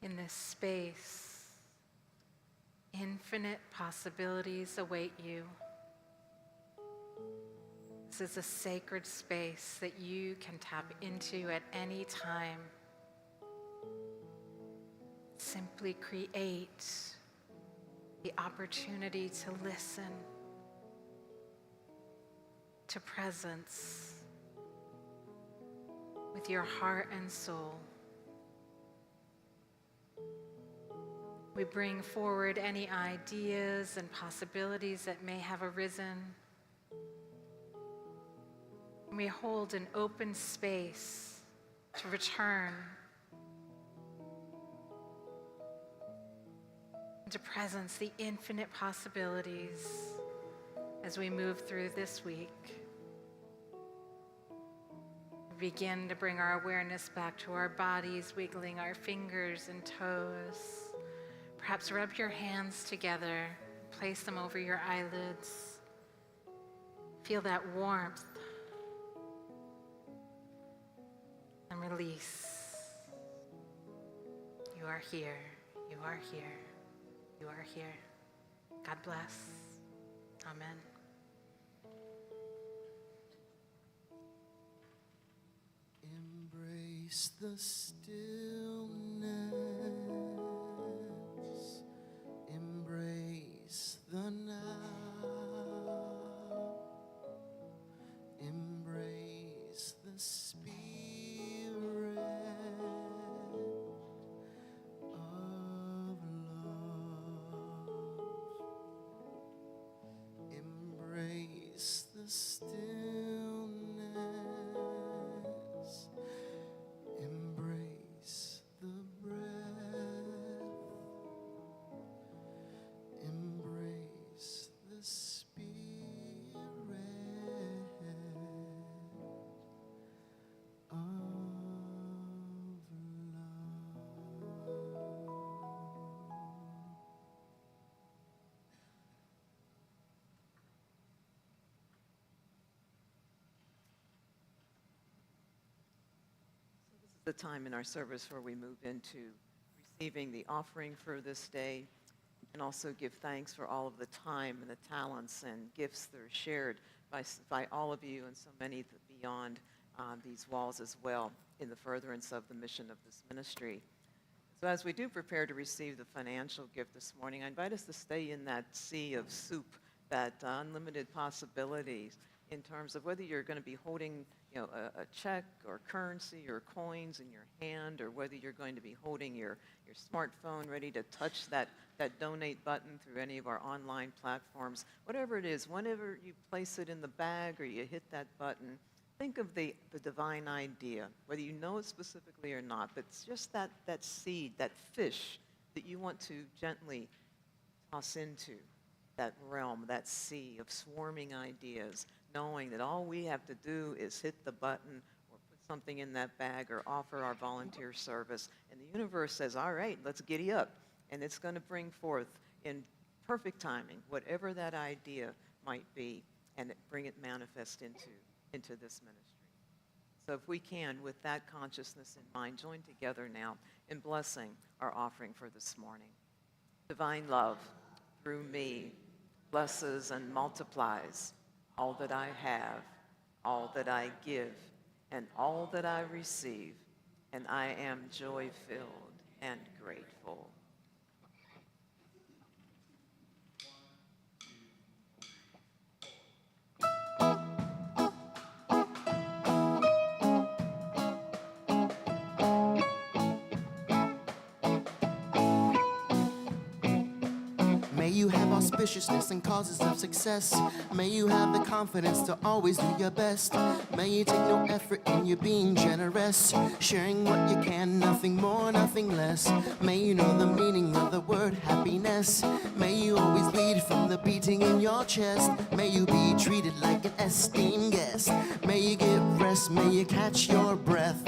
In this space, infinite possibilities await you. This is a sacred space that you can tap into at any time. Simply create the opportunity to listen, to presence with your heart and soul. We bring forward any ideas and possibilities that may have arisen. We hold an open space to return into presence, the infinite possibilities as we move through this week. We begin to bring our awareness back to our bodies, wiggling our fingers and toes. Perhaps rub your hands together, place them over your eyelids. Feel that warmth and release. You are here, you are here, you are here. God bless. Amen. Embrace the stillness. Embrace the now. Embrace the spirit of love. Embrace the stillness. Embrace the breath. Embrace the spirit of love. The time in our service where we move into receiving the offering for this day and also give thanks for all of the time and the talents and gifts that are shared by all of you and so many beyond these walls as well in the furtherance of the mission of this ministry. So as we do prepare to receive the financial gift this morning, I invite us to stay in that sea of soup, that unlimited possibilities in terms of whether you're going to be holding a check or currency or coins in your hand, or whether you're going to be holding your smartphone ready to touch that donate button through any of our online platforms. Whatever it is, whenever you place it in the bag or you hit that button, think of the divine idea, whether you know it specifically or not, but it's just that seed, that fish that you want to gently toss into that realm, that sea of swarming ideas, knowing that all we have to do is hit the button or put something in that bag or offer our volunteer service. And the universe says, all right, let's giddy up. And it's going to bring forth in perfect timing whatever that idea might be and bring it manifest into this ministry. So if we can, with that consciousness in mind, join together now in blessing our offering for this morning. Divine love, through me, blesses and multiplies all that I have, all that I give, and all that I receive, and I am joy-filled and grateful. May you have auspiciousness and causes of success. May you have the confidence to always do your best. May you take no effort in your being generous, sharing what you can, nothing more, nothing less. May you know the meaning of the word happiness. May you always lead from the beating in your chest. May you be treated like an esteemed guest. May you get rest, may you catch your breath.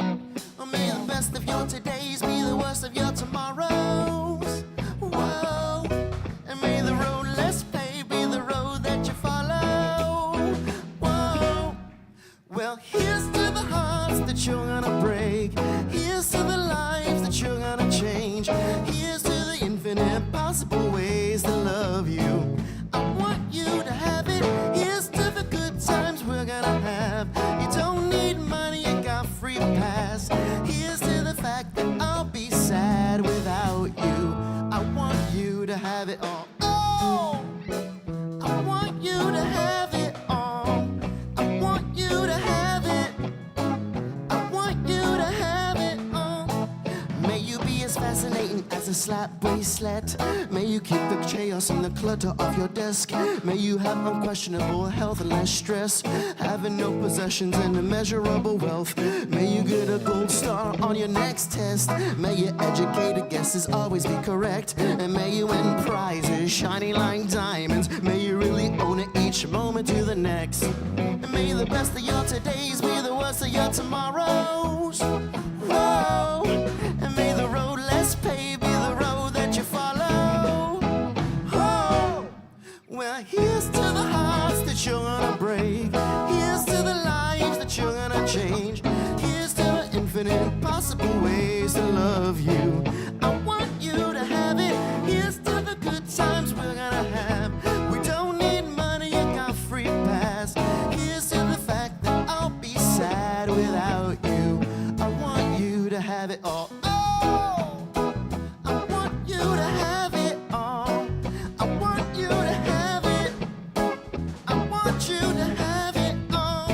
Or may the best of your todays be the worst of your tomorrows. Whoa. And may the road less paved be the road that you follow. Whoa. Well, here's to the hearts that you're gonna break. Here's to the lives that you're gonna change. Here's to the infinite possible ways to love you. I want you to have it. Here's to the good times. a slap bracelet. May you keep the chaos and the clutter off your desk. May you have unquestionable health and less stress. Having no possessions and immeasurable wealth. May you get a gold star on your next test. May your educated guesses always be correct. And may you win prizes shining like diamonds. May you really own it each moment to the next. And may the best of your todays be the worst of your tomorrows. Whoa. And may the road less paved be the road that you follow. Oh. Well, here's to the hearts that you're gonna break. Here's to the lives that you're gonna change. Here's to the infinite possible ways to love you. I want you to have it. Here's to the good times we're gonna have. We don't need money, you got free pass. Here's to the fact that I'll be sad without you. I want you to have it all. Oh, I want you to have it all. I want you to have it. I want you to have it all.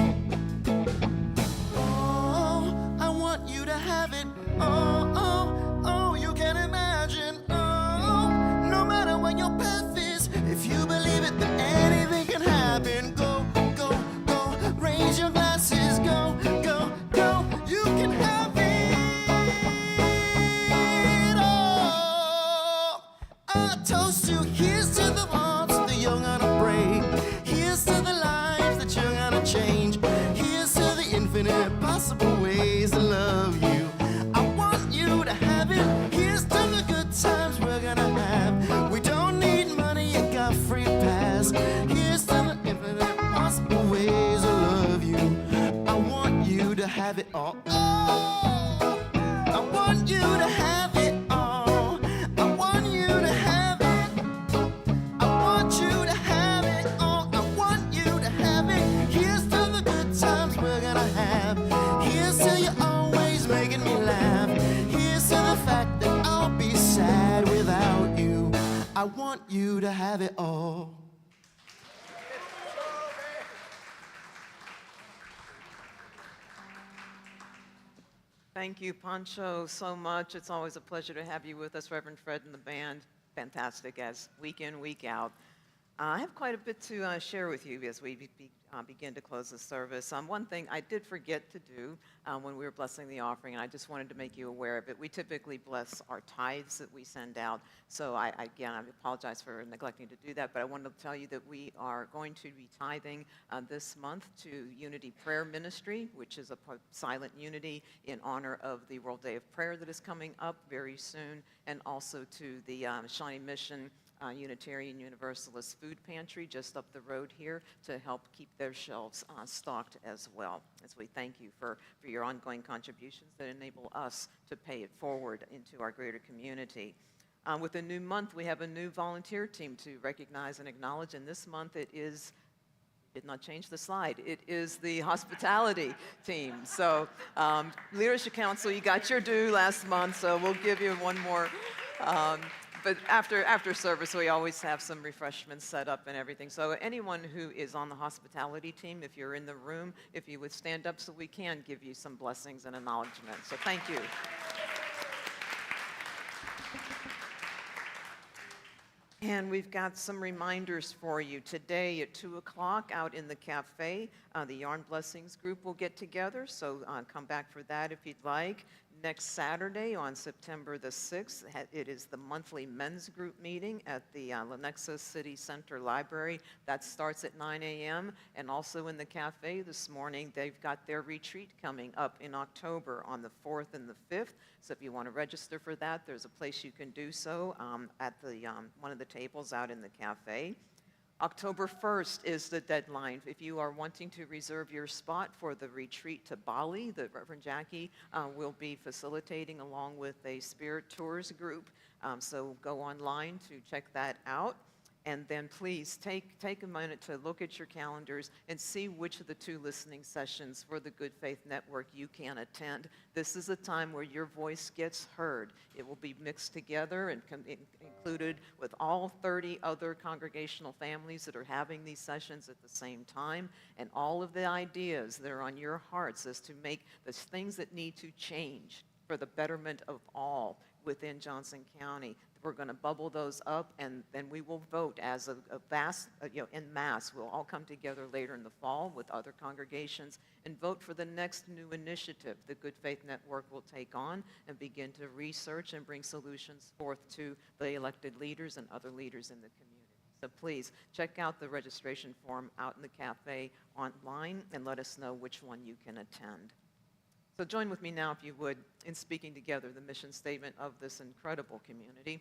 Oh, I want you to have it. Oh, oh, oh, you can imagine. Oh, no matter what your path is, if you believe it, then anything can happen. Go, go, go, raise your glasses. Go, go, go, you can have it all. I toast you, here's to the hearts that you're gonna break. Here's to the lives that you're gonna change. Here's to the infinite possible ways to love you. I want you to have it. Here's to the good times we're gonna have. We don't need money, you got free pass. Here's to the infinite possible ways to love you. I want you to have it all. Oh, I want you to have it all. I want you to have it. I want you to have it all. I want you to have it. Here's to the good times we're gonna have. Here's to you always making me laugh. Here's to the fact that I'll be sad without you. I want you to have it all. Thank you, Pancho, so much. It's always a pleasure to have you with us, Reverend Fred and the band. Fantastic as week in, week out. I have quite a bit to share with you as we begin to close the service. One thing I did forget to do when we were blessing the offering, and I just wanted to make you aware of it. We typically bless our tithes that we send out. So I apologize for neglecting to do that, but I wanted to tell you that we are going to be tithing this month to Unity Prayer Ministry, which is a silent unity in honor of the World Day of Prayer that is coming up very soon, and also to the Shawnee Mission Unitarian Universalist Food Pantry just up the road here to help keep their shelves stocked as well. As we thank you for your ongoing contributions that enable us to pay it forward into our greater community. With a new month, we have a new volunteer team to recognize and acknowledge, and this month it is, did not change the slide, it is the hospitality team. So Leadership Council, you got your due last month, so we'll give you one more. But after service, we always have some refreshments set up and everything. So anyone who is on the hospitality team, if you're in the room, if you would stand up so we can give you some blessings and acknowledgement. So thank you. And we've got some reminders for you. Today at 2 o'clock out in the cafe, the Yarn Blessings group will get together, so come back for that if you'd like. Next Saturday on September the 6th, it is the monthly men's group meeting at the Lenexa City Center Library. That starts at 9 a.m. And also in the cafe this morning, they've got their retreat coming up in October on the 4th and the 5th. So if you want to register for that, there's a place you can do so at the one of the tables out in the cafe. October 1st is the deadline. If you are wanting to reserve your spot for the retreat to Bali, the Reverend Jackie will be facilitating along with a Spirit Tours group. So go online to check that out. And then please take a minute to look at your calendars and see which of the 2 listening sessions for the Good Faith Network you can attend. This is a time where your voice gets heard. It will be mixed together and included with all 30 other congregational families that are having these sessions at the same time, and all of the ideas that are on your hearts as to make the things that need to change for the betterment of all within Johnson County. We're going to bubble those up, and then we will vote as a vast, en masse. We'll all come together later in the fall with other congregations and vote for the next new initiative the Good Faith Network will take on and begin to research and bring solutions forth to the elected leaders and other leaders in the community. So please check out the registration form out in the cafe online and let us know which one you can attend. So join with me now, if you would, in speaking together the mission statement of this incredible community.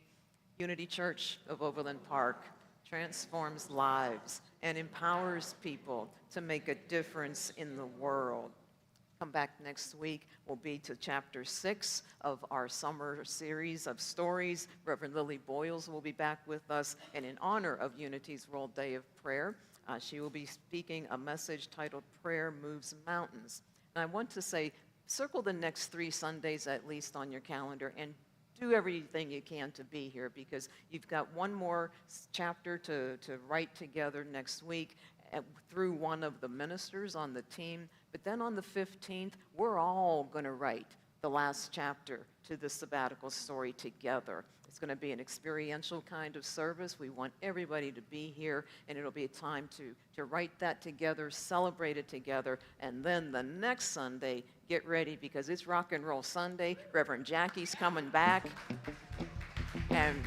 Unity Church of Overland Park transforms lives and empowers people to make a difference in the world. Come back next week. We'll be to chapter 6 of our summer series of stories. Reverend Lily Boyles will be back with us, and in honor of Unity's World Day of Prayer, she will be speaking a message titled Prayer Moves Mountains. And I want to say, circle the next 3 Sundays at least on your calendar and do everything you can to be here, because you've got one more chapter to write together next week through one of the ministers on the team. But then on the 15th, we're all going to write the last chapter to the sabbatical story together. It's going to be an experiential kind of service. We want everybody to be here, and it'll be a time to write that together, celebrate it together, and then the next Sunday, get ready, because it's Rock and Roll Sunday. Reverend Jackie's coming back, and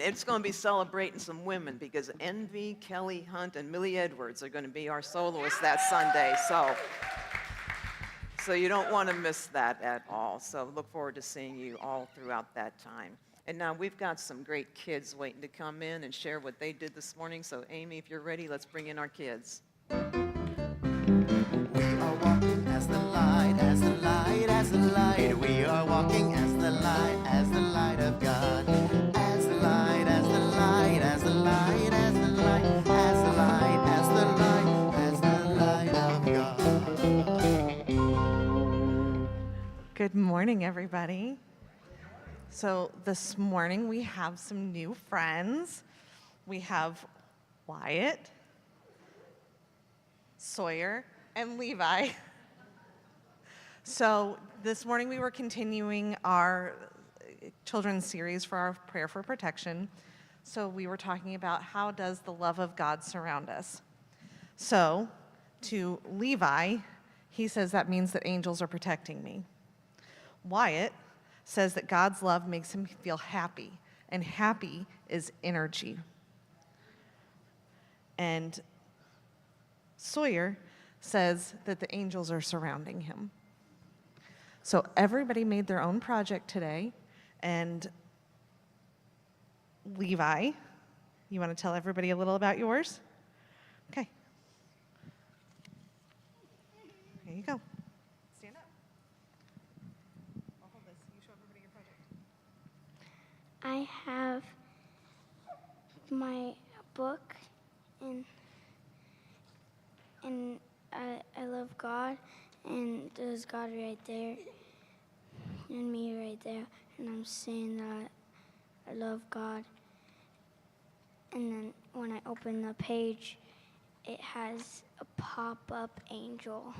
it's going to be celebrating some women, because Envy, Kelly Hunt, and Millie Edwards are going to be our soloists that Sunday. So you don't want to miss that at all. So look forward to seeing you all throughout that time. And now we've got some great kids waiting to come in and share what they did this morning. So Amy, if you're ready, let's bring in our kids. We are walking as the light, as the light, as the light. We are walking as the light of God. As the light, as the light, as the light, as the light, as the light, as the light, as the light of God. Good morning, everybody. So this morning we have some new friends. We have Wyatt, Sawyer, and Levi. So this morning we were continuing our children's series for our prayer for protection. So we were talking about how does the love of God surround us. So to Levi, he says that means that angels are protecting me. Wyatt says that God's love makes him feel happy, and happy is energy. And Sawyer says that the angels are surrounding him. So everybody made their own project today, and Levi, you want to tell everybody a little about yours? Okay. Here you go. Stand up. I'll hold this. You show everybody your project. I have my book, and I love God, and there's God right there, and me right there, and I'm saying that I love God. And then when I open the page, it has a pop-up angel.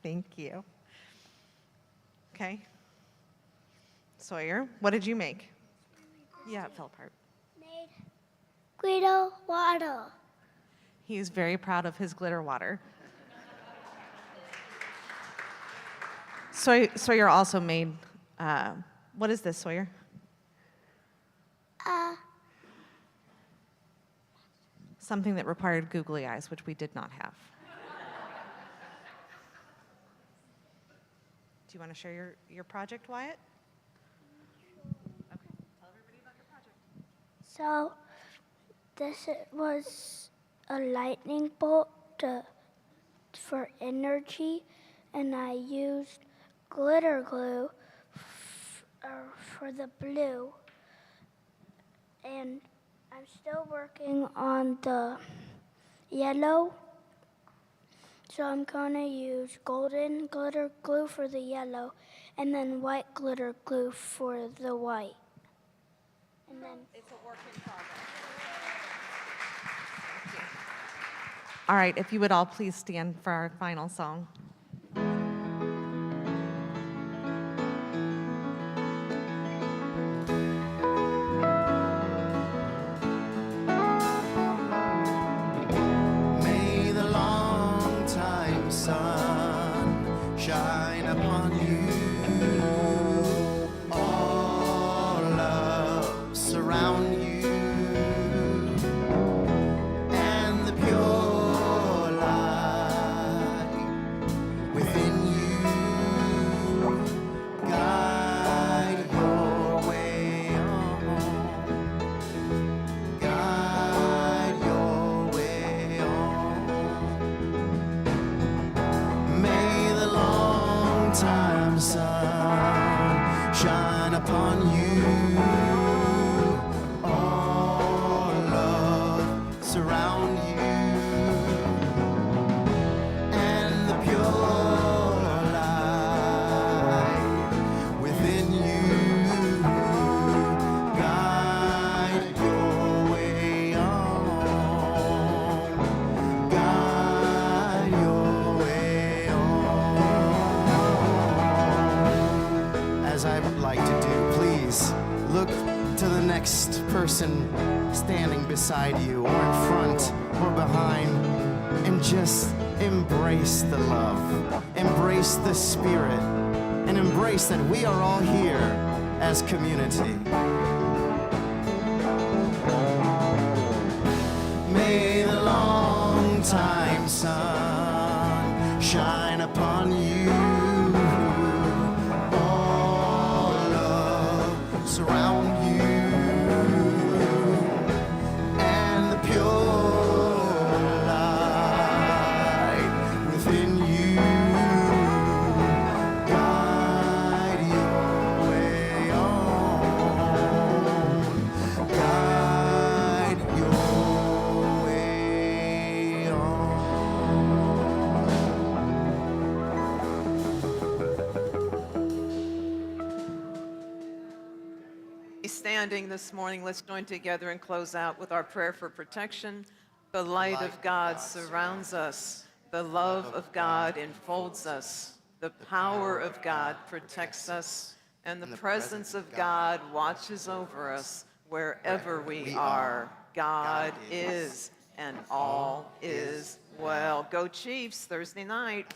Thank you. Okay. Sawyer, what did you make? Yeah, it fell apart. Made glitter water. He is very proud of his glitter water. Sawyer also made, what is this, Sawyer? Something that required googly eyes, which we did not have. Do you want to share your project, Wyatt? Okay, tell everybody about your project. So this was a lightning bolt for energy, and I used glitter glue for the blue. And I'm still working on the yellow. So I'm going to use golden glitter glue for the yellow, and then white glitter glue for the white. And then It's a work in progress. All right, if you would all please stand for our final song. May the long time sun shine upon you. All love surround you, and the pure light within you guide your way on. Guide your way on. May the long time sun shine upon you. All love surround you, and the pure light within you guide your way on. Guide your way on. As I would like to do, please look to the next person standing beside you, or in front, or behind, and just embrace the love, embrace the spirit, and embrace that we are all here as community. May the long time sun shine upon you. All love surround you, and the pure light within you guide your way on. Guide your way on. Standing this morning, let's join together and close out with our prayer for protection. The light of God surrounds us. The love of God enfolds us. The power of God protects us. And the presence of God watches over us wherever we are. God is, and all is well. Go Chiefs, Thursday night.